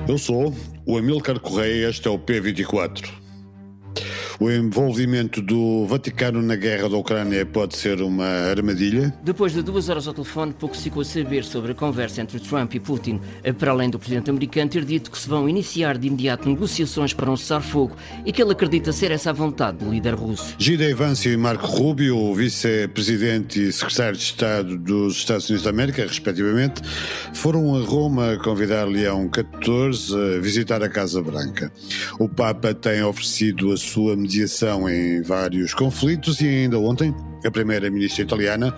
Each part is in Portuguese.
Eu sou o Amílcar Correia, este é o P24. O envolvimento do Vaticano na guerra da Ucrânia pode ser uma armadilha? Depois de 2 horas ao telefone, pouco se ficou a saber sobre a conversa entre Trump e Putin, para além do presidente americano ter dito que se vão iniciar de imediato negociações para um cessar-fogo e que ele acredita ser essa a vontade do líder russo. Gina Vance e Marco Rubio, o vice-presidente e secretário de Estado dos Estados Unidos da América, respectivamente, foram a Roma convidar Leão XIV a visitar a Casa Branca. O Papa tem oferecido a sua mediação em vários conflitos e ainda ontem a primeira-ministra italiana,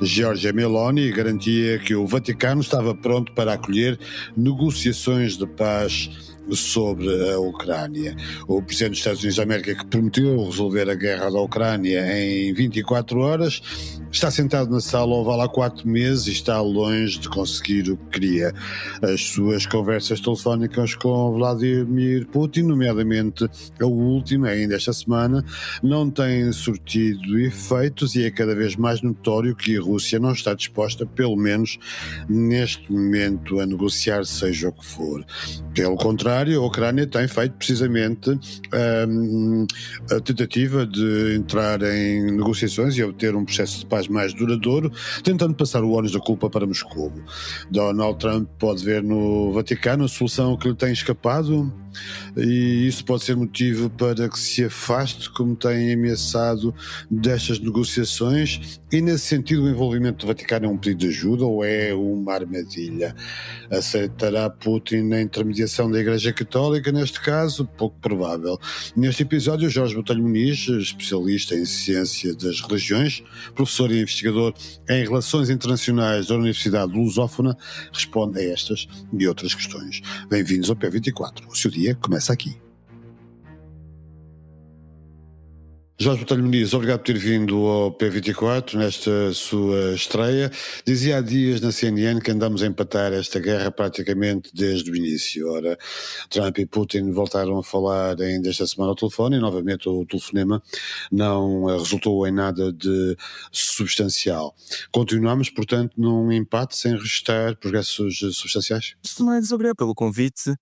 Giorgia Meloni, garantia que o Vaticano estava pronto para acolher negociações de paz sobre a Ucrânia. O presidente dos Estados Unidos da América, que prometeu resolver a guerra da Ucrânia em 24 horas, está sentado na sala oval há 4 meses e está longe de conseguir o que queria. As suas conversas telefónicas com Vladimir Putin, nomeadamente a última, ainda esta semana, não têm surtido efeitos e é cada vez mais notório que a Rússia não está disposta, pelo menos neste momento, a negociar seja o que for. Pelo contrário, a Ucrânia tem feito precisamente a tentativa de entrar em negociações e obter um processo de paz mais duradouro, tentando passar o ónus da culpa para Moscou. Donald Trump pode ver no Vaticano a solução que lhe tem escapado e isso pode ser motivo para que se afaste, como tem ameaçado, destas negociações. E nesse sentido, o envolvimento do Vaticano é um pedido de ajuda ou é uma armadilha? Aceitará Putin a intermediação da Igreja Católica neste caso? Pouco provável. Neste episódio, Jorge Botelho Muniz, especialista em ciência das religiões, professor e investigador em relações internacionais da Universidade Lusófona, responde a estas e outras questões. Bem-vindos ao P24. O seu dia começa aqui. Jorge Botelho Muniz, obrigado por ter vindo ao P24 nesta sua estreia. Dizia há dias na CNN que andamos a empatar esta guerra praticamente desde o início. Ora, Trump e Putin voltaram a falar ainda esta semana ao telefone e novamente o telefonema não resultou em nada de substancial. Continuamos, portanto, num empate sem registrar progressos substanciais? Mais obrigado pelo convite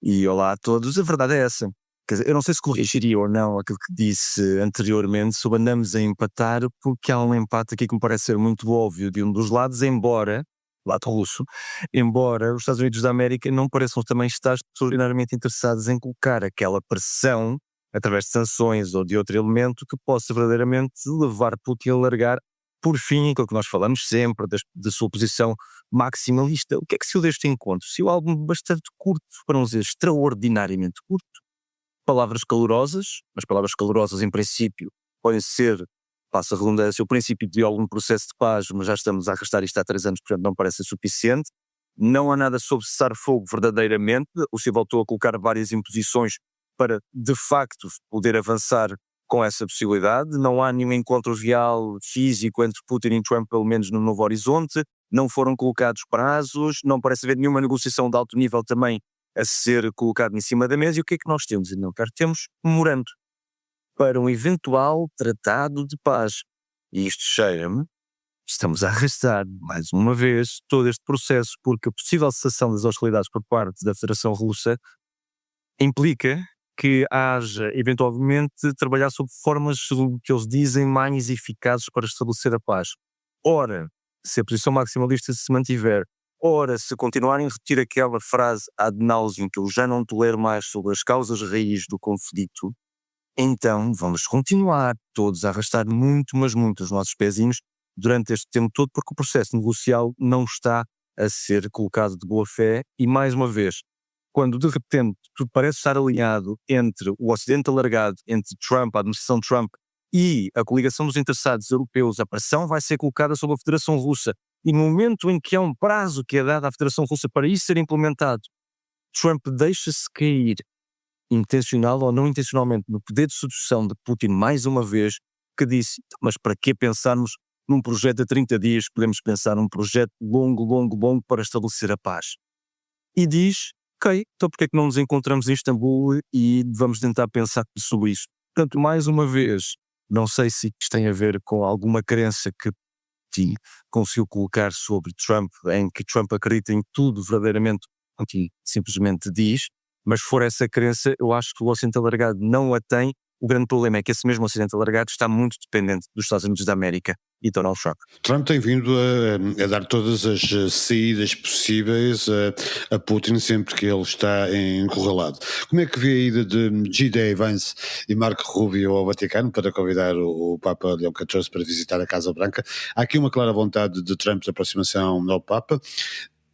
e olá a todos. A verdade é essa. Quer dizer, eu não sei se corrigiria ou não aquilo que disse anteriormente sobre andamos a empatar, porque há um empate aqui que me parece ser muito óbvio de um dos lados, embora, lado russo, embora os Estados Unidos da América não pareçam também estar extraordinariamente interessados em colocar aquela pressão, através de sanções ou de outro elemento, que possa verdadeiramente levar Putin a largar, por fim, aquilo que nós falamos sempre, da sua posição maximalista. O que é que se o deste encontro? Se o álbum bastante curto, para não dizer extraordinariamente curto, palavras calorosas, mas palavras calorosas em princípio podem ser, passa a redundância, o princípio de algum processo de paz, mas já estamos a arrastar isto há 3 anos, portanto não parece ser suficiente. Não há nada sobre cessar-fogo verdadeiramente, o Rússia voltou a colocar várias imposições para, de facto, poder avançar com essa possibilidade. Não há nenhum encontro real físico entre Putin e Trump, pelo menos no novo horizonte, não foram colocados prazos, não parece haver nenhuma negociação de alto nível também a ser colocado em cima da mesa. E o que é que nós temos? Não, cara, temos um memorando para um eventual tratado de paz. E isto cheira-me, estamos a arrastar, mais uma vez, todo este processo, porque a possível cessação das hostilidades por parte da Federação Russa implica que haja, eventualmente, trabalhar sob formas, que eles dizem, mais eficazes para estabelecer a paz. Ora, se a posição maximalista se mantiver, ora, se continuarem a repetir aquela frase ad nauseam que eu já não tolero mais sobre as causas raiz do conflito, então vamos continuar todos a arrastar muito, mas muito os nossos pezinhos durante este tempo todo, porque o processo negocial não está a ser colocado de boa fé. E mais uma vez, quando de repente tudo parece estar alinhado entre o Ocidente alargado, entre Trump, a administração Trump e a coligação dos interessados europeus, a pressão vai ser colocada sobre a Federação Russa. E no momento em que há um prazo que é dado à Federação Russa para isso ser implementado, Trump deixa-se cair, intencional ou não intencionalmente, no poder de sedução de Putin mais uma vez, que disse, mas para que pensarmos num projeto de 30 dias, podemos pensar num projeto longo, longo, longo para estabelecer a paz. E diz, ok, então porque é que não nos encontramos em Istambul e vamos tentar pensar sobre isso. Portanto, mais uma vez, não sei se isto tem a ver com alguma crença que conseguiu colocar sobre Trump, em que Trump acredita em tudo verdadeiramente Putin simplesmente diz, mas se for essa crença, eu acho que o Ocidente Alargado não a tem. O grande problema é que esse mesmo Ocidente Alargado está muito dependente dos Estados Unidos da América e Donald Trump. Trump tem vindo a dar todas as saídas possíveis a Putin sempre que ele está encurralado. Como é que vê a ida de J.D. Vance e Marco Rubio ao Vaticano para convidar o Papa Leão XIV para visitar a Casa Branca? Há aqui uma clara vontade de Trump de aproximação ao Papa.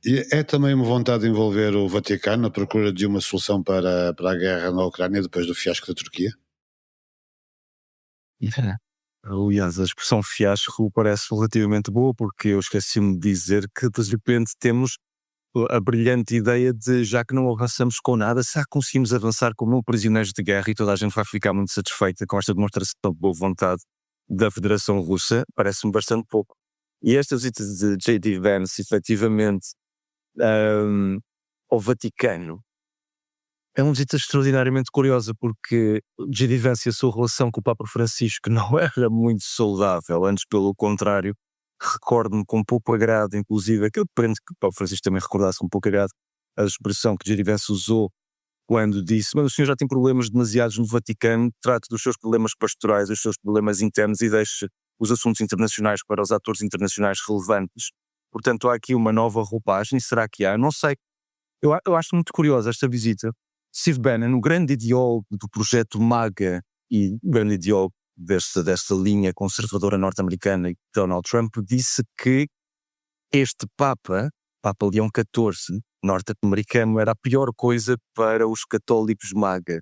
E é também uma vontade de envolver o Vaticano na procura de uma solução para a guerra na Ucrânia depois do fiasco da Turquia? Aliás, a expressão fiasco parece relativamente boa, porque eu esqueci-me de dizer que de repente temos a brilhante ideia de, já que não avançamos com nada, será que conseguimos avançar com 1000 prisioneiros de guerra e toda a gente vai ficar muito satisfeita com esta demonstração de boa vontade da Federação Russa? Parece-me bastante pouco. E esta visita de J.D. Vance, efetivamente, ao Vaticano, é uma visita extraordinariamente curiosa, porque J.D. Vance e a sua relação com o Papa Francisco não era muito saudável, antes pelo contrário. Recordo-me com pouco agrado, inclusive, aquilo que prende que o Papa Francisco também recordasse com pouco agrado, a expressão que J.D. Vance usou quando disse: mas o senhor já tem problemas demasiados no Vaticano, trate dos seus problemas pastorais, dos seus problemas internos e deixe os assuntos internacionais para os atores internacionais relevantes. Portanto, há aqui uma nova roupagem. Será que há? Não sei. Eu acho muito curiosa esta visita. Steve Bannon, o grande ideólogo do projeto MAGA e o grande ideólogo desta linha conservadora norte-americana, Donald Trump, disse que este Papa Leão XIV, norte-americano, era a pior coisa para os católicos MAGA.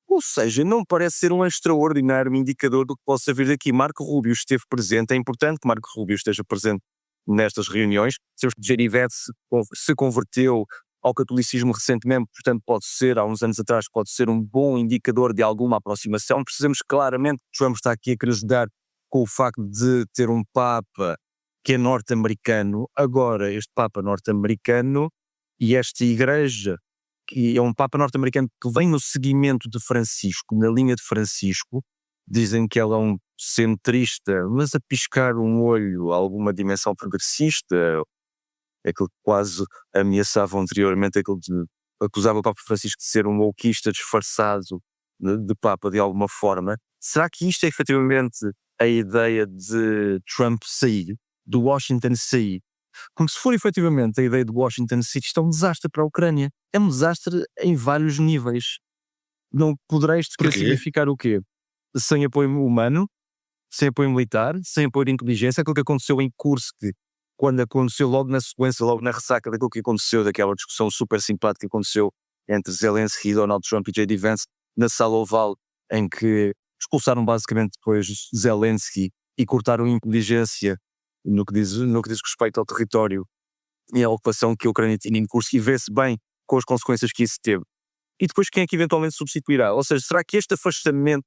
Ou seja, não parece ser um extraordinário indicador do que possa vir daqui. Marco Rubio esteve presente, é importante que Marco Rubio esteja presente nestas reuniões. Sabemos que J.D. Vance se converteu ao catolicismo recentemente, portanto pode ser, há uns anos atrás, pode ser um bom indicador de alguma aproximação. Percebemos claramente que Trump está aqui a querer ajudar com o facto de ter um Papa que é norte-americano. Agora, este Papa norte-americano e esta Igreja, que é um Papa norte-americano que vem no seguimento de Francisco, na linha de Francisco, dizem que ele é um centrista, mas a piscar um olho a alguma dimensão progressista, aquilo que quase ameaçava anteriormente, acusava o Papa Francisco de ser um wokeista disfarçado de Papa de alguma forma. Será que isto é efetivamente a ideia de Trump sair, do Washington sair? Porque se for efetivamente a ideia de Washington sair, isto é um desastre para a Ucrânia. É um desastre em vários níveis. Não poderá isto querer significar o quê? Sem apoio humano, sem apoio militar, sem apoio de inteligência, aquilo que aconteceu em Kursk, quando aconteceu logo na sequência, logo na ressaca daquilo que aconteceu, daquela discussão super simpática que aconteceu entre Zelensky, Donald Trump e J.D. Vance na sala oval, em que expulsaram basicamente depois Zelensky e cortaram a inteligência no que diz respeito ao território e à ocupação que a Ucrânia tinha em Kursk, e vê-se bem com as consequências que isso teve. E depois quem é que eventualmente substituirá? Ou seja, será que este afastamento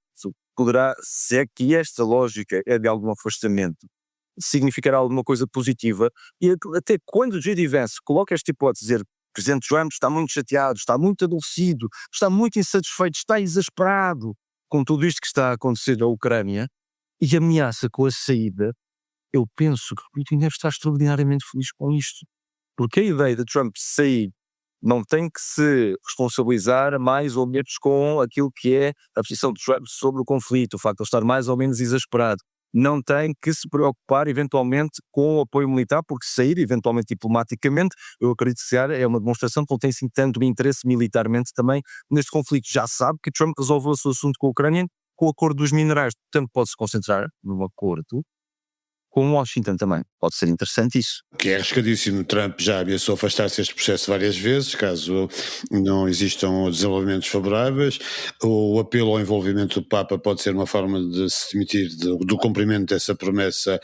poderá, se é que esta lógica é de algum afastamento, significará alguma coisa positiva? E até quando J.D. Vance coloca esta hipótese de dizer: o Presidente Trump está muito chateado, está muito adolecido, está muito insatisfeito, está exasperado com tudo isto que está a acontecer na Ucrânia, e ameaça com a saída, eu penso que o Putin deve estar extraordinariamente feliz com isto. Porque a ideia de Trump sair não tem que se responsabilizar mais ou menos com aquilo que é a posição de Trump sobre o conflito, o facto de ele estar mais ou menos exasperado. Não tem que se preocupar eventualmente com o apoio militar, porque sair eventualmente diplomaticamente, eu acredito que é uma demonstração que ele tem sim tanto interesse militarmente também neste conflito. Já sabe que Trump resolveu o seu assunto com a Ucrânia com o acordo dos minerais, portanto pode-se concentrar num acordo com Washington também. Pode ser interessante isso. Que é arriscadíssimo. Trump já ameaçou afastar-se deste processo várias vezes, caso não existam desenvolvimentos favoráveis. O apelo ao envolvimento do Papa pode ser uma forma de se demitir do cumprimento dessa promessa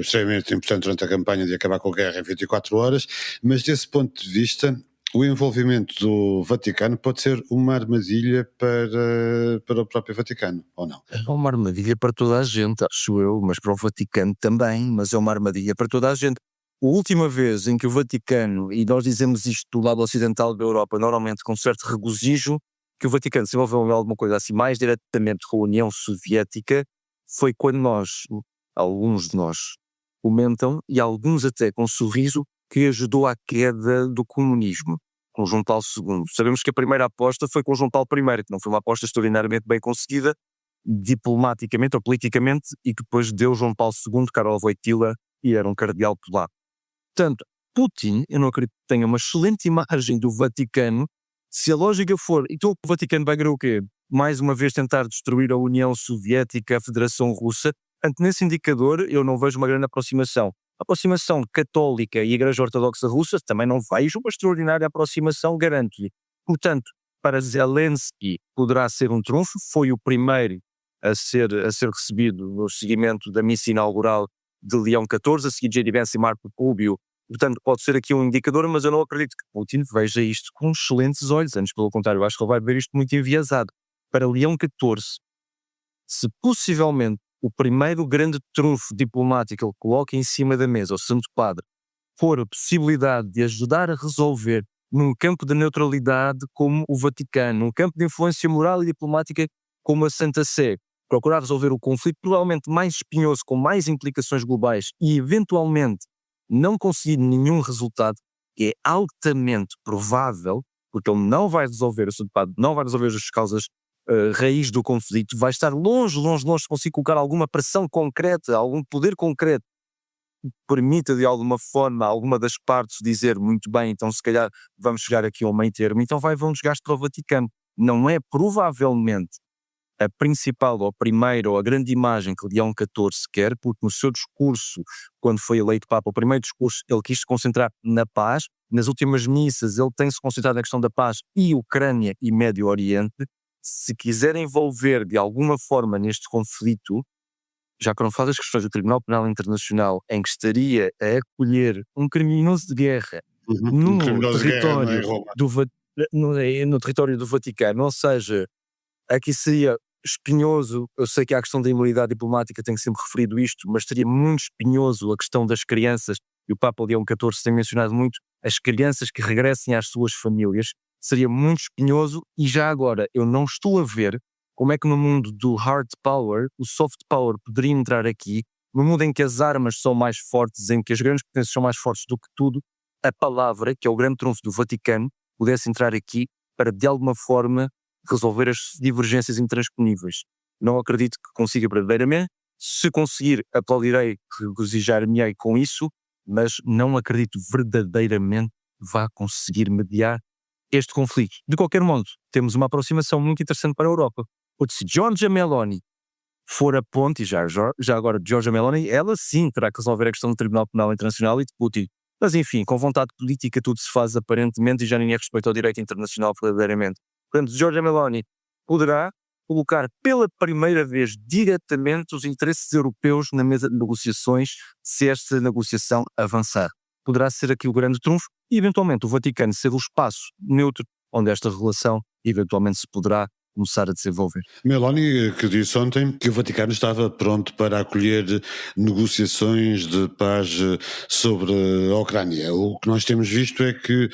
extremamente importante durante a campanha de acabar com a guerra em 24 horas, mas desse ponto de vista, o envolvimento do Vaticano pode ser uma armadilha para o próprio Vaticano, ou não? É uma armadilha para toda a gente, acho eu, mas para o Vaticano também, mas é uma armadilha para toda a gente. A última vez em que o Vaticano, e nós dizemos isto do lado ocidental da Europa, normalmente com certo regozijo, que o Vaticano se envolveu em alguma coisa assim mais diretamente com a União Soviética, foi quando alguns de nós comentam, e alguns até com sorriso, que ajudou à queda do comunismo, com João Paulo II. Sabemos que a primeira aposta foi com João Paulo I, que não foi uma aposta extraordinariamente bem conseguida, diplomaticamente ou politicamente, e que depois deu João Paulo II, Karol Wojtyła, e era um cardeal polaco. Portanto, Putin, eu não acredito que tenha uma excelente imagem do Vaticano, se a lógica for, então o Vaticano vai querer o quê? Mais uma vez tentar destruir a União Soviética, a Federação Russa. Portanto, nesse indicador eu não vejo uma grande aproximação. A aproximação católica e a Igreja Ortodoxa Russa também não vejo uma extraordinária aproximação, garanto-lhe. Portanto, para Zelensky poderá ser um trunfo, foi o primeiro a ser recebido no seguimento da missa inaugural de Leão XIV, a seguir J.D. Vance e Marco Rubio. Portanto, pode ser aqui um indicador, mas eu não acredito que Putin veja isto com excelentes olhos. Antes, pelo contrário, eu acho que ele vai ver isto muito enviesado. Para Leão XIV, se possivelmente o primeiro grande trunfo diplomático que ele coloca em cima da mesa, o Santo Padre, for a possibilidade de ajudar a resolver num campo de neutralidade como o Vaticano, num campo de influência moral e diplomática como a Santa Sé, procurar resolver o conflito provavelmente mais espinhoso, com mais implicações globais e eventualmente não conseguir nenhum resultado, que é altamente provável, porque ele não vai resolver, o Santo Padre não vai resolver as causas raiz do conflito, vai estar longe de conseguir colocar alguma pressão concreta, algum poder concreto que permita de alguma forma alguma das partes dizer muito bem, então se calhar vamos chegar aqui ao meio termo, então vão desgaste para o Vaticano. Não é provavelmente a principal ou a primeira ou a grande imagem que Leão XIV quer, porque no seu discurso, quando foi eleito Papa, o primeiro discurso, ele quis se concentrar na paz. Nas últimas missas ele tem-se concentrado na questão da paz e Ucrânia e Médio Oriente. Se quiser envolver de alguma forma neste conflito, já que não faz as questões do Tribunal Penal Internacional, em que estaria a acolher um criminoso de guerra no território no território do Vaticano, ou seja, aqui seria espinhoso. Eu sei que há a questão da imunidade diplomática, tenho sempre referido isto, mas seria muito espinhoso a questão das crianças, e o Papa Leão XIV tem mencionado muito as crianças que regressem às suas famílias. Seria muito espinhoso, e já agora eu não estou a ver como é que no mundo do hard power, o soft power poderia entrar aqui, no mundo em que as armas são mais fortes, em que as grandes potências são mais fortes do que tudo, a palavra, que é o grande trunfo do Vaticano, pudesse entrar aqui para de alguma forma resolver as divergências intransponíveis. Não acredito que consiga verdadeiramente. Se conseguir, aplaudirei, regozijar-me-ei com isso, mas não acredito verdadeiramente que vá conseguir mediar este conflito. De qualquer modo, temos uma aproximação muito interessante para a Europa. Porque se Giorgia Meloni for a ponte, e já agora Giorgia Meloni, ela sim terá que resolver a questão do Tribunal Penal Internacional e de Putin. Mas enfim, com vontade política tudo se faz aparentemente, e já ninguém respeita o direito internacional verdadeiramente. Portanto, Giorgia Meloni poderá colocar pela primeira vez diretamente os interesses europeus na mesa de negociações, se esta negociação avançar. Poderá ser aqui o grande trunfo e eventualmente o Vaticano ser o espaço neutro onde esta relação eventualmente se poderá começar a desenvolver. Meloni, que disse ontem que o Vaticano estava pronto para acolher negociações de paz sobre a Ucrânia. O que nós temos visto é que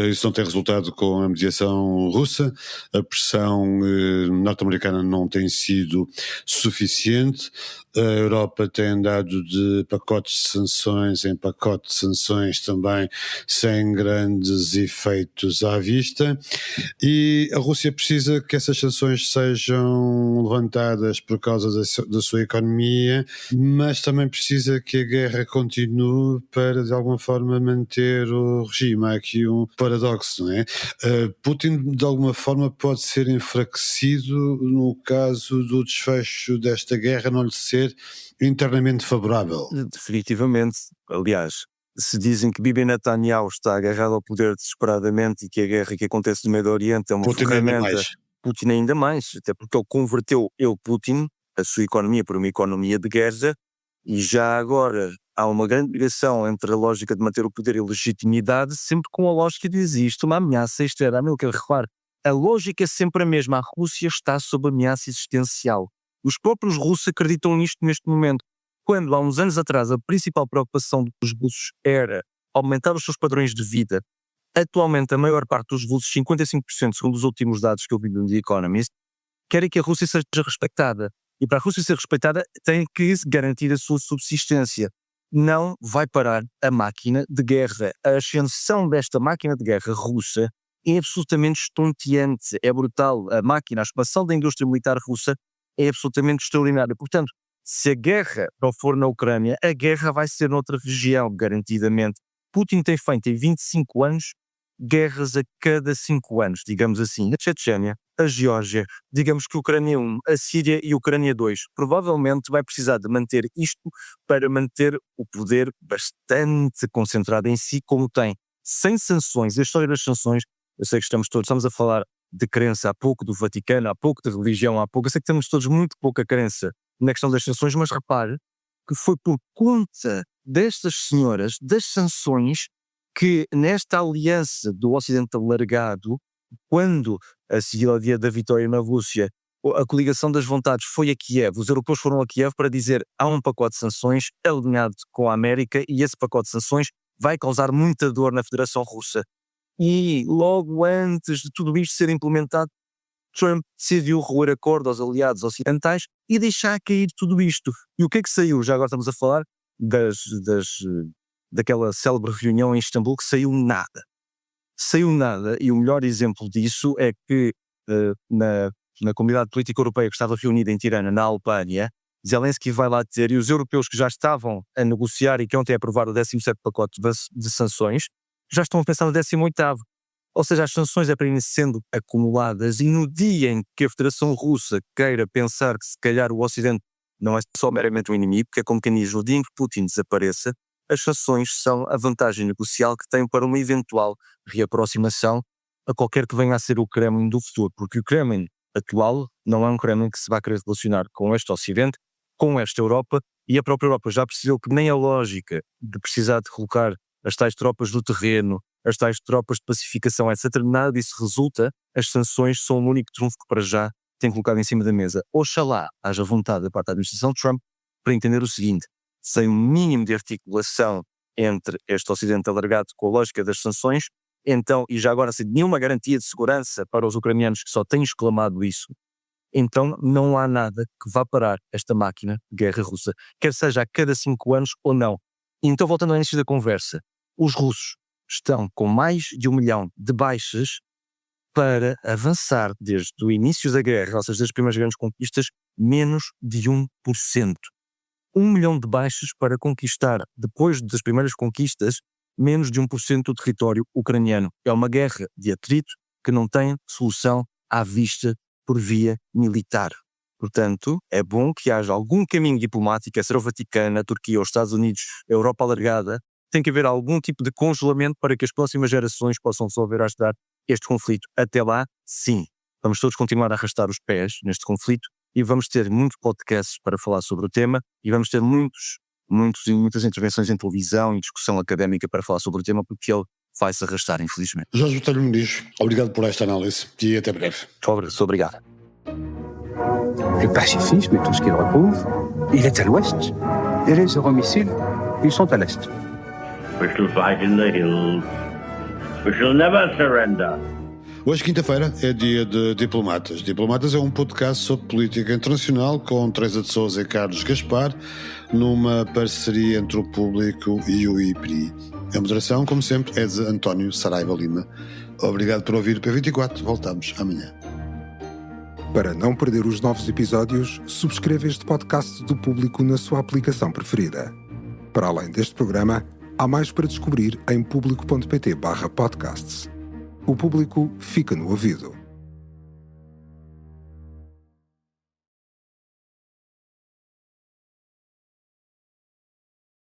isso não tem resultado com a mediação russa, a pressão norte-americana não tem sido suficiente, a Europa tem andado de pacotes de sanções em pacote de sanções também, sem grandes efeitos à vista, e a Rússia precisa que essas sanções sejam levantadas por causa da sua economia, mas também precisa que a guerra continue para de alguma forma manter o regime. Há aqui um paradoxo, não é? Putin de alguma forma pode ser enfraquecido no caso do desfecho desta guerra não lhe ser internamente favorável. Definitivamente. Aliás, se dizem que Bibi Netanyahu está agarrado ao poder desesperadamente e que a guerra que acontece no Médio Oriente é uma ferramenta, Putin ainda mais, até porque ele converteu, Putin, a sua economia para uma economia de guerra, e já agora há uma grande ligação entre a lógica de manter o poder e a legitimidade, sempre com a lógica de existe uma ameaça, isto era aquilo que eu reparo. A lógica é sempre a mesma, a Rússia está sob ameaça existencial. Os próprios russos acreditam nisto neste momento. Quando há uns anos atrás a principal preocupação dos russos era aumentar os seus padrões de vida, atualmente a maior parte dos russos, 55%, segundo os últimos dados que eu vi no The Economist, querem que a Rússia seja respeitada. E para a Rússia ser respeitada tem que garantir a sua subsistência. não vai parar a máquina de guerra. A ascensão desta máquina de guerra russa é absolutamente estonteante, é brutal. A expansão da indústria militar russa é absolutamente extraordinária. Portanto, se a guerra não for na Ucrânia, a guerra vai ser noutra região, garantidamente. Putin tem feito em 25 anos guerras a cada 5 anos, digamos assim. A Chechênia, a Geórgia, digamos que a Ucrânia 1, a Síria e a Ucrânia 2. Provavelmente vai precisar de manter isto para manter o poder bastante concentrado em si, como tem. Sem sanções, a história das sanções, eu sei que estamos a falar de crença há pouco do Vaticano, há pouco de religião, há pouco, eu sei que temos todos muito pouca crença na questão das sanções, mas repare que foi por conta destas senhoras, das sanções, que nesta aliança do Ocidente alargado, quando a seguir ao dia da vitória na Rússia, a coligação das vontades foi a Kiev, os europeus foram a Kiev para dizer há um pacote de sanções alinhado com a América e esse pacote de sanções vai causar muita dor na Federação Russa. E logo antes de tudo isto ser implementado, Trump decidiu roer acordo aos aliados ocidentais e deixar cair tudo isto. E o que é que saiu? Já agora estamos a falar daquela célebre reunião em Istambul, que saiu nada. Saiu nada, e o melhor exemplo disso é que na comunidade política europeia que estava reunida em Tirana, na Albânia, Zelensky vai lá ter, e os europeus que já estavam a negociar e que ontem aprovaram o 17º pacote de sanções, já estão a pensar no 18º. Ou seja, as sanções é para irem sendo acumuladas, e no dia em que a Federação Russa queira pensar que se calhar o Ocidente não é só meramente um inimigo, que é como quem diz, no dia em que Putin desapareça, as sanções são a vantagem negocial que tem para uma eventual reaproximação a qualquer que venha a ser o Kremlin do futuro, porque o Kremlin atual não é um Kremlin que se vai querer relacionar com este Ocidente, com esta Europa, e a própria Europa já percebeu que nem a lógica de precisar de colocar as tais tropas do terreno, as tais tropas de pacificação, etc., nada disso resulta. As sanções são o único trunfo que para já tem colocado em cima da mesa. Oxalá haja vontade da parte da administração Trump para entender o seguinte: sem um mínimo de articulação entre este Ocidente alargado com a lógica das sanções, então, e já agora sem nenhuma garantia de segurança para os ucranianos que só têm exclamado isso, então não há nada que vá parar esta máquina de guerra russa, quer seja a cada 5 anos ou não. E então, voltando ao início da conversa, os russos estão com mais de 1 milhão de baixas para avançar desde o início da guerra, ou seja, das primeiras grandes conquistas, menos de 1%. 1 milhão de baixas para conquistar, depois das primeiras conquistas, menos de 1% do território ucraniano. É uma guerra de atrito que não tem solução à vista por via militar. Portanto, é bom que haja algum caminho diplomático, quer ser o Vaticano, a Turquia, os Estados Unidos, a Europa alargada. Tem que haver algum tipo de congelamento para que as próximas gerações possam resolver, ajudar este conflito. Até lá, sim, vamos todos continuar a arrastar os pés neste conflito e vamos ter muitos podcasts para falar sobre o tema e vamos ter muitas intervenções em televisão e discussão académica para falar sobre o tema, porque ele vai se arrastar, infelizmente. Jorge Botelho Muniz, obrigado por esta análise e até breve. Muito obrigado. Le pacifisme et tout ce qu'il recouvre, il est à l'ouest. Et les euromissiles, ils sont à l'est. We shall fight in the hills. We shall never surrender. Hoje, quinta-feira, é dia de Diplomatas. Diplomatas é um podcast sobre política internacional com Teresa de Sousa e Carlos Gaspar, numa parceria entre o Público e o IPRI. A moderação, como sempre, é de António Saraiva Lima. Obrigado por ouvir o P24. Voltamos amanhã. Para não perder os novos episódios, subscreva este podcast do Público na sua aplicação preferida. Para além deste programa, há mais para descobrir em público.pt/podcasts. O Público fica no ouvido.